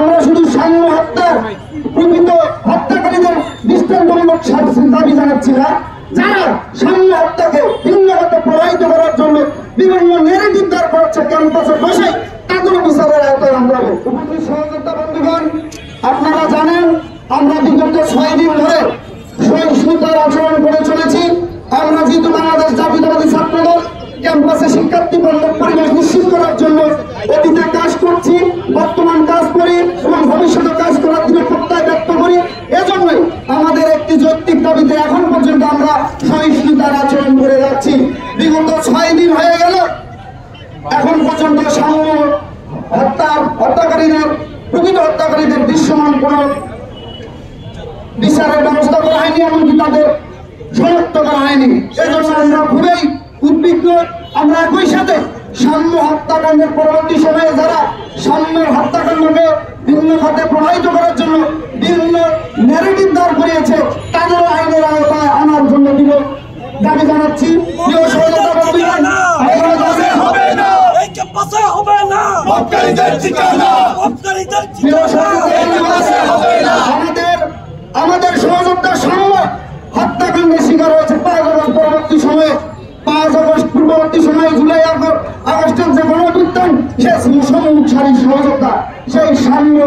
আমরা শুধু সাম্য হত্যার প্রকৃত হত্যাকারীদের দৃষ্টান্তমূলক শাস্তির দাবি জানাচ্ছি না, যারা সাম্য হত্যাকে ভিন্নভাবে প্রবাহিত করার জন্য বিভিন্ন ন্যারেটিভ দাঁড় করছে ক্যাম্পাসে বসে, তাদের বিচারের আওতায় আমরা উপস্থিত সহযোগিতা বন্ধুগণ, আপনারা জানেন আমরা বিগত 6 দিন ধরে সহিষ্ণুতার আচরণ করে চলেছি। আমরা যেহেতু বাংলাদেশ জাতীয়তাবাদী ছাত্রদল ক্যাম্পাসে শিক্ষার্থী বান্ধব পরিবেশ নিশ্চিত করার জন্য অতীতে কাজ করছি, বর্তমান কাজ করি এবং ভবিষ্যতে কাজ করার দিকে প্রত্যয় ব্যক্ত করি। এজন্যই আমাদের একটি যৌক্তিক দাবিতে এখন পর্যন্ত আমরা সহিষ্ণুতার আচরণ করে যাচ্ছি। বিগত 6 দিন হয়ে গেল, এখন পর্যন্ত সাম্য হত্যাকারীদের প্রকৃত হত্যাকারীদের দৃশ্যমান কোন বিচারের ব্যবস্থা করা হয়নি, এমনকি তাদের শনাক্ত করা হয়নি। এজন্য আমরা খুবই উদ্বিগ্ন। আমরা একই সাথে সাম্য হত্যাকাণ্ডের পরবর্তী সময়ে যারা সাম্যের হত্যাকাণ্ডকে ভিন্ন খাতে প্রবাহিত করার জন্য বিভিন্ন ন্যারেটিভ দাঁড় করিয়েছে, তাদের আইনের আওতায় আনার জন্য দাবি জানাচ্ছি। আমাদের সহযোগিতার সময় হত্যাকাণ্ডের শিকার হয়েছে 5 আগস্ট পরবর্তী সময়ে, 5 আগস্ট পূর্ববর্তী সময়ে, জুলাই আগস্টের যে গণঅভ্যুত্থান, সে সম্মুখসারী সহযোগিতা, সেই সামনে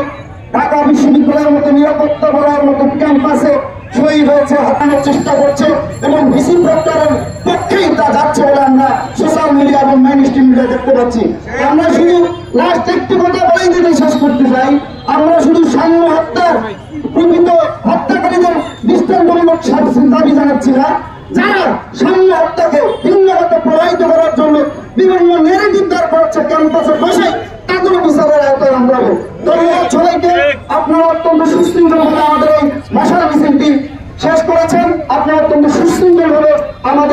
ঢাকা বিশ্ববিদ্যালয়ের মতো নিরাপত্তা বলার মতো ক্যাম্পাসে শহীদ হয়েছে, হত্যানোর চেষ্টা করছে এবং ভিসি প্রক্টরের পক্ষেই তা যাচ্ছে বলে আমরা সোশ্যাল মিডিয়া এবং মেইনস্ট্রিম মিডিয়া দেখতে পাচ্ছি। আমরা শুধু লাস্ট একটি কথা বলেই দিতে শেষ করতে চাই, আমরা শুধু সাম্য হত্যার প্রকৃত হত্যাকারীদের দৃষ্টান্তমূলক শাস্তির দাবি জানাচ্ছি না, যারা সাম্য হত্যাকে ভিন্নভাবে প্রবাহিত করার জন্য বিভিন্ন ন্যারেটিভ দাঁড় করছে ক্যাম্পাসে বসে, তাদের বিচারের আওতায় আমরা ধন্যবাদ সবাইকে। আপনারা অত্যন্ত সুশৃঙ্খলভাবে আমাদের এই ভাষার মিছিলটি শেষ করেছেন। আপনারা অত্যন্ত সুশৃঙ্খলভাবে আমাদের